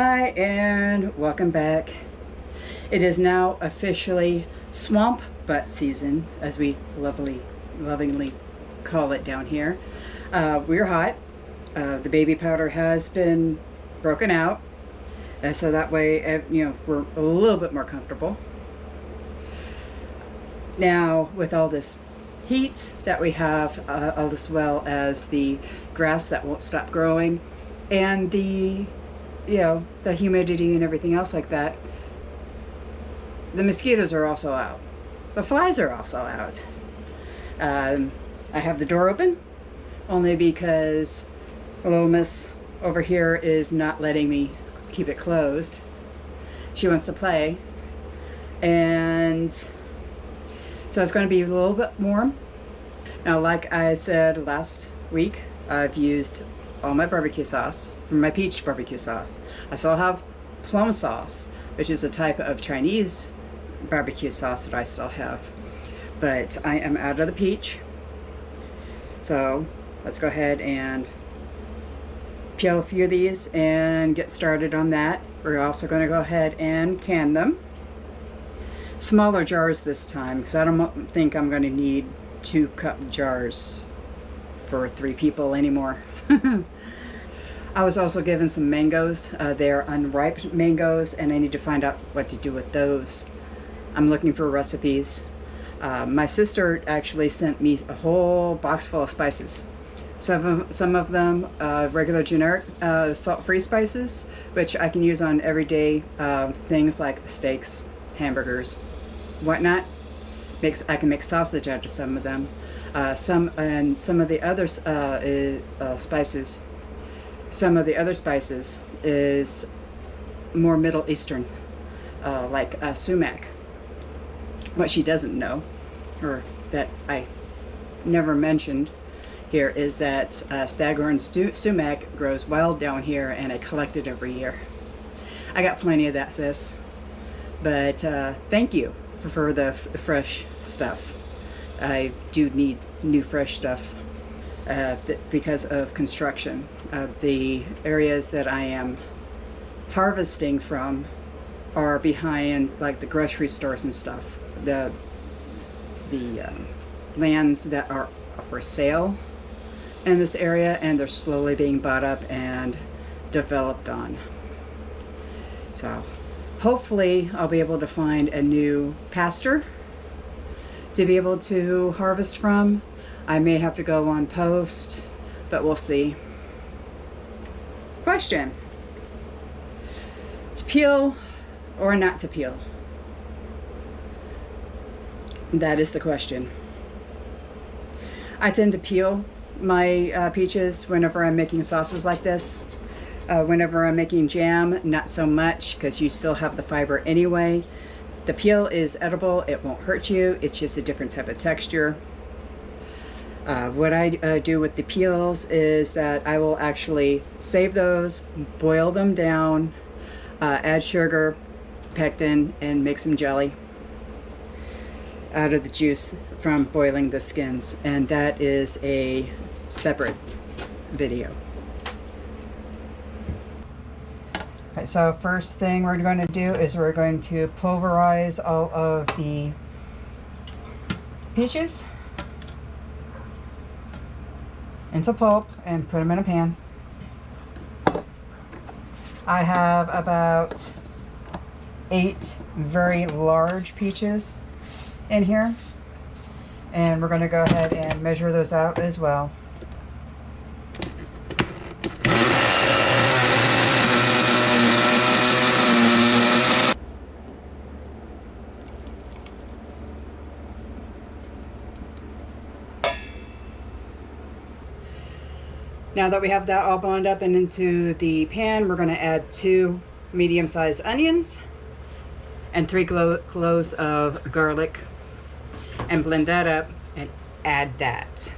Hi and welcome back. It is now officially swamp butt season, as we lovingly call it down here. We're hot. The baby powder has been broken out, so that way we're a little bit more comfortable. Now with all this heat that we have, as well as the grass that won't stop growing, and the humidity and everything else like that, the mosquitoes are also out. The flies are also out. I have the door open only because little miss over here is not letting me keep it closed. She wants to play, and so it's going to be a little bit warm. Now, like I said last week, I've used all my barbecue sauce from my peach barbecue sauce. I still have plum sauce, which is a type of Chinese barbecue sauce that I still have, but I am out of the peach. So let's go ahead and peel a few of these and get started on that. We're also going to go ahead and can them. Smaller jars this time, because I don't think I'm going to need 2-cup jars for 3 people anymore. I was also given some mangoes. They're unripe mangoes, and I need to find out what to do with those. I'm looking for recipes. My sister actually sent me a whole box full of spices. Some of them regular generic salt-free spices, which I can use on everyday things like steaks, hamburgers, whatnot. I can make sausage out of some of them. Some of the other spices. Some of the other spices is more Middle Eastern, like sumac. What she doesn't know, or that I never mentioned here, is that staghorn sumac grows wild down here, and I collect it every year. I got plenty of that, sis. But thank you for the fresh stuff. I do need new fresh stuff because of construction. The areas that I am harvesting from are behind, like, the grocery stores and stuff. The lands that are for sale in this area, and they're slowly being bought up and developed on. So hopefully I'll be able to find a new pasture to be able to harvest from. I may have to go on post, but we'll see. Question: to peel or not to peel? That is the question. I tend to peel my peaches whenever I'm making sauces like this. Whenever I'm making jam, not so much, because you still have the fiber anyway. The peel is edible. It won't hurt you. It's just a different type of texture. What I do with the peels is that I will actually save those, boil them down, add sugar, pectin, and make some jelly out of the juice from boiling the skins, and that is a separate video. Okay, so first thing we're going to do is we're going to pulverize all of the peaches into pulp and put them in a pan. I have about 8 very large peaches in here, and we're going to go ahead and measure those out as well. Now that we have that all blended up and into the pan, we're going to add 2 medium-sized onions and 3 cloves of garlic, and blend that up and add that.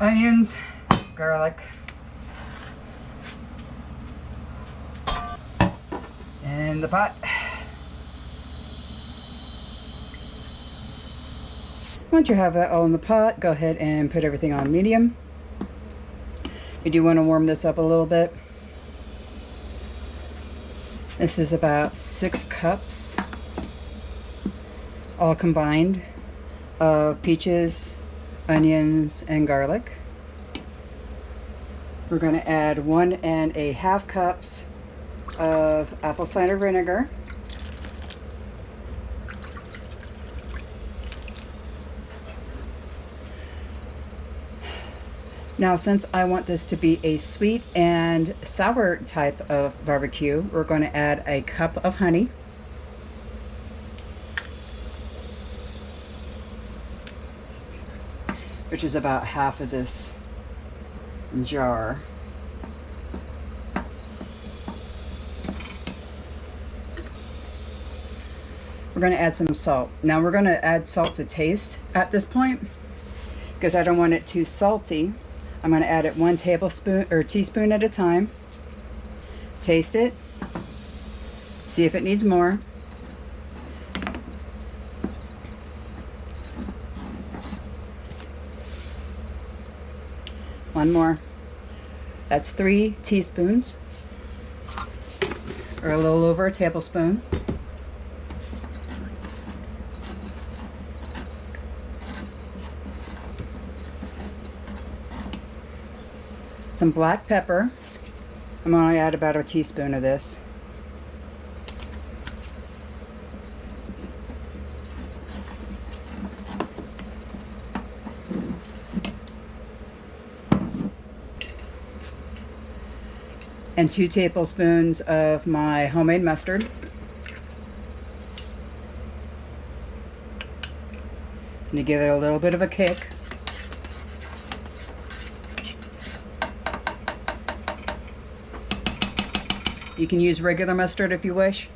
Onions, garlic, in the pot. Once you have that all in the pot, go ahead and put everything on medium. You do want to warm this up a little bit. This is about 6 cups, all combined, of peaches, onions, and garlic. We're going to add 1½ cups of apple cider vinegar. Now, since I want this to be a sweet and sour type of barbecue, we're going to add a cup of honey. Which is about half of this jar. We're going to add some salt. Now we're going to add salt to taste at this point because I don't want it too salty. I'm going to add it 1 tablespoon or teaspoon at a time. Taste it. See if it needs more. One more. That's 3 teaspoons, or a little over a tablespoon. Some black pepper. I'm going to add about a teaspoon of this. And 2 tablespoons of my homemade mustard. And to give it a little bit of a kick. You can use regular mustard if you wish.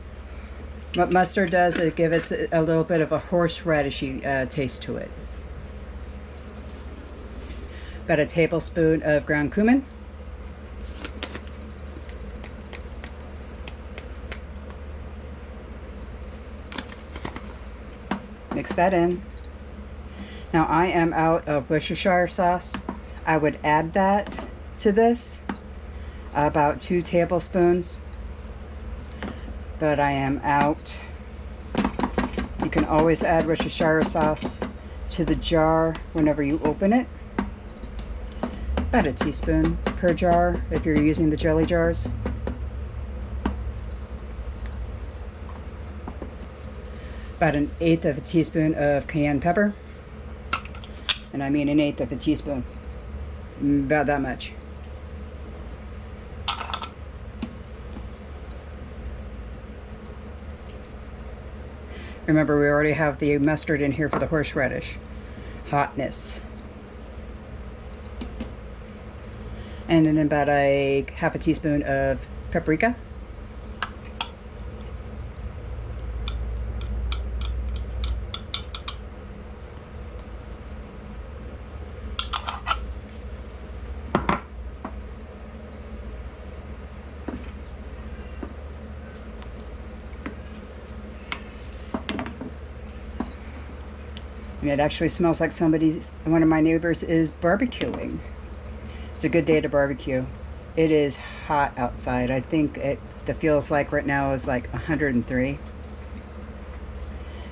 What mustard does, it gives it a little bit of a horseradishy taste to it. About a tablespoon of ground cumin. Mix that in. Now I am out of Worcestershire sauce. I would add that to this, about 2 tablespoons, but I am out. You can always add Worcestershire sauce to the jar whenever you open it. About a teaspoon per jar if you're using the jelly jars. About 1/8 of a teaspoon of cayenne pepper. And I mean 1/8 of a teaspoon. About that much. Remember, we already have the mustard in here for the horseradish hotness. And then about a half a teaspoon of paprika. And it actually smells like one of my neighbors is barbecuing. It's a good day to barbecue. It is hot outside. I think it feels like right now is like 103.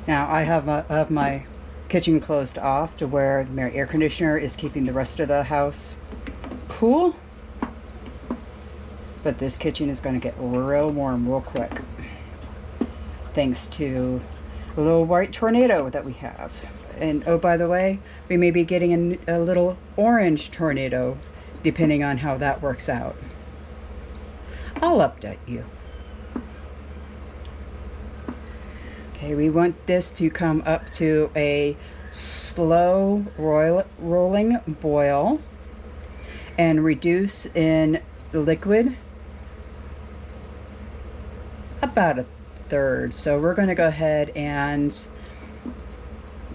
Now I have my kitchen closed off to where my air conditioner is keeping the rest of the house cool. But this kitchen is going to get real warm real quick, thanks to a little white tornado that we have. And oh, by the way, we may be getting a little orange tornado depending on how that works out. I'll update you. Okay, we want this to come up to a slow rolling boil and reduce in the liquid about 1/3. So we're going to go ahead and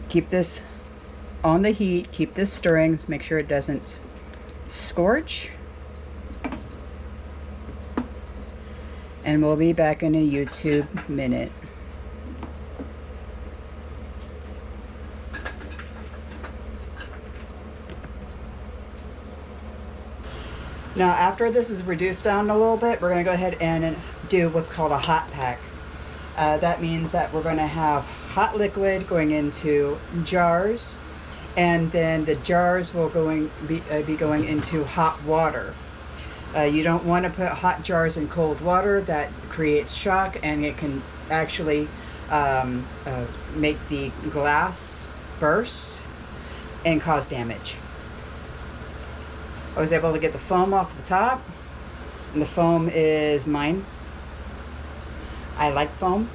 keep this on the heat, keep this stirring, make sure it doesn't scorch. And we'll be back in a YouTube minute. Now after this is reduced down a little bit, we're going to go ahead and do what's called a hot pack. That means that we're going to have hot liquid going into jars, and then the jars will be going into hot water. You don't want to put hot jars in cold water. That creates shock, and it can actually make the glass burst and cause damage. I was able to get the foam off the top, and the foam is mine. I like foam.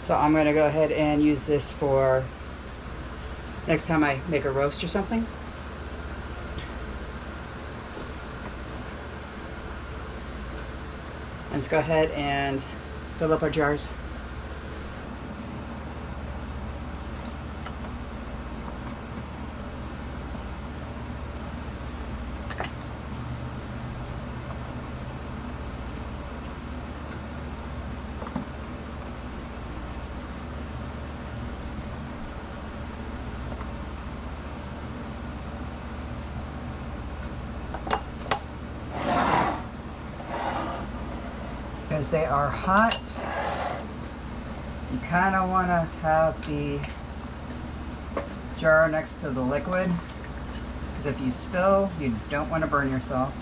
So I'm going to go ahead and use this for next time I make a roast or something. Let's go ahead and fill up our jars. Because they are hot, you kind of want to have the jar next to the liquid, because if you spill, you don't want to burn yourself.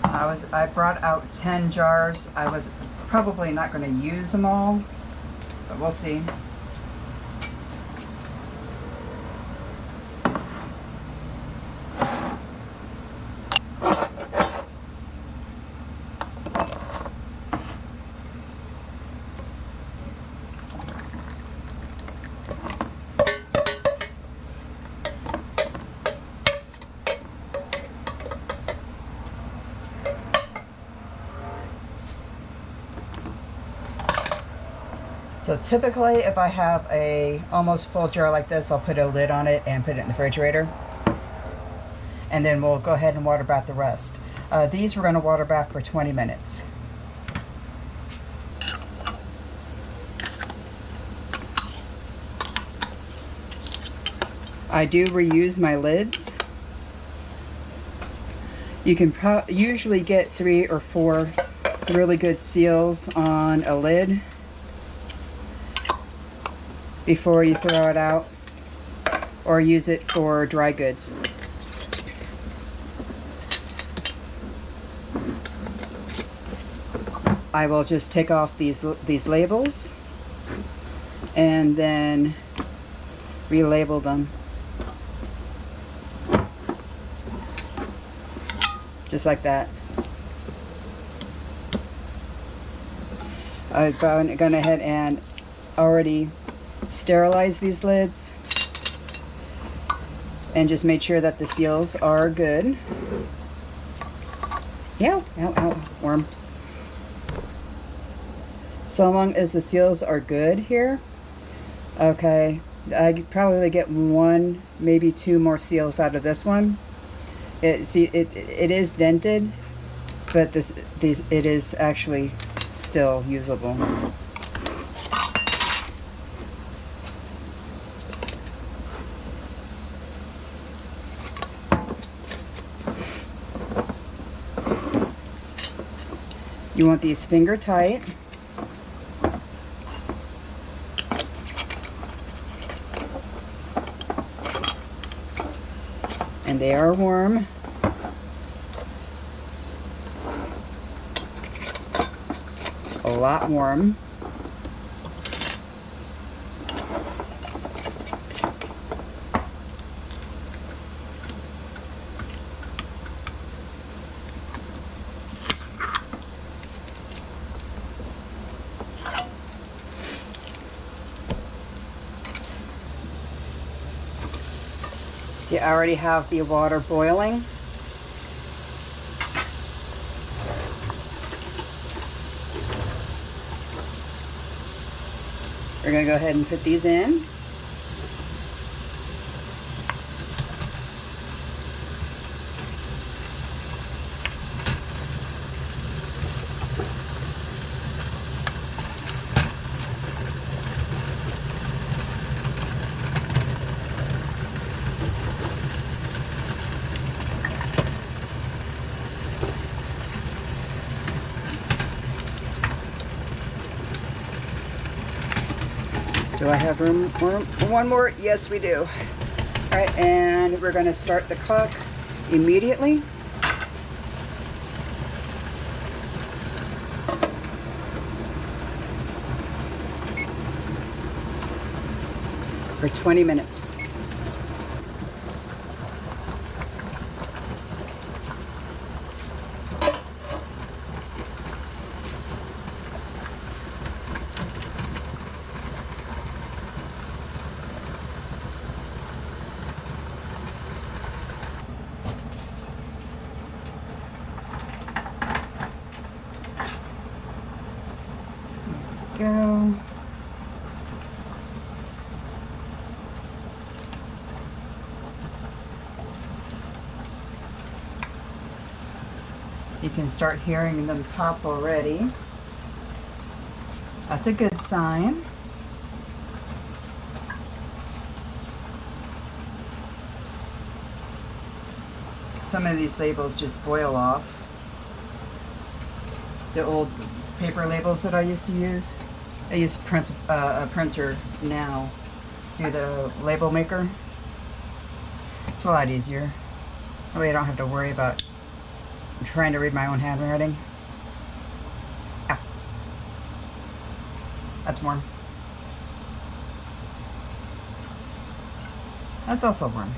I brought out 10 jars. I was probably not going to use them all, but we'll see. So typically if I have a almost full jar like this, I'll put a lid on it and put it in the refrigerator. And then we'll go ahead and water bath the rest. These we're going to water bath for 20 minutes. I do reuse my lids. You can usually get 3 or 4 really good seals on a lid before you throw it out or use it for dry goods. I will just take off these labels and then relabel them. Just like that. I've gone ahead and already sterilized these lids and just made sure that the seals are good. Ow, ow, ow, worm. So long as the seals are good here, okay, I could probably get 1, maybe 2 more seals out of this one. It is dented, but it is actually still usable. You want these finger tight. And they are warm. A lot warm. See, I already have the water boiling. We're going to go ahead and put these in. I have room for one more? Yes, we do. All right, and we're going to start the clock immediately. For 20 minutes. Go. You can start hearing them pop already. That's a good sign. Some of these labels just boil off. The old paper labels that I used to use. I use a printer now. Do the label maker. It's a lot easier. That way I don't have to worry about trying to read my own handwriting. Ah. That's warm. That's also warm.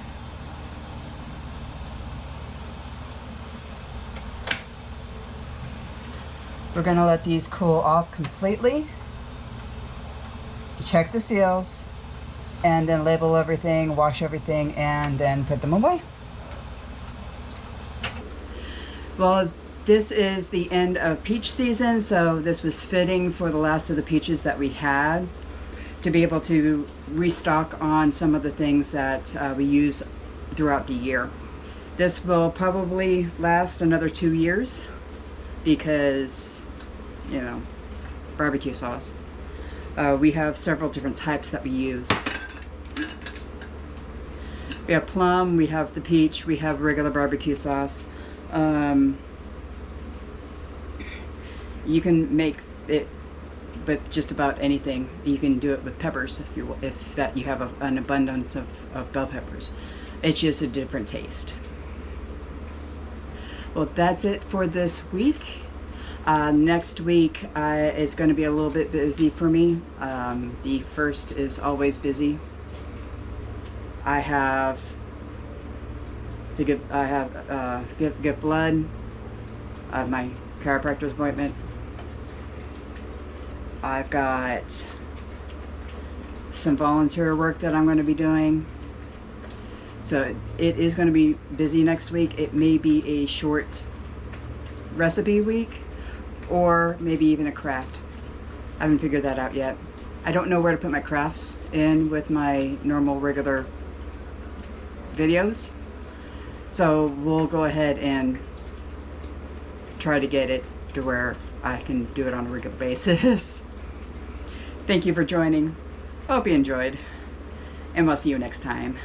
We're going to let these cool off completely. Check the seals, and then label everything, wash everything, and then put them away. Well, this is the end of peach season, so this was fitting for the last of the peaches that we had to be able to restock on some of the things that we use throughout the year. This will probably last another 2 years because, you know, barbecue sauce. We have several different types that we use. We have plum, we have the peach, we have regular barbecue sauce. You can make it with just about anything. You can do it with peppers if you have an abundance of bell peppers. It's just a different taste. Well, that's it for this week. Next week is going to be a little bit busy for me. The first is always busy. I have to give blood. I have my chiropractor's appointment. I've got some volunteer work that I'm going to be doing. So it is going to be busy next week. It may be a short recipe week, or maybe even a craft. I haven't figured that out yet. I don't know where to put my crafts in with my normal regular videos. So we'll go ahead and try to get it to where I can do it on a regular basis. Thank you for joining. Hope you enjoyed, and we'll see you next time.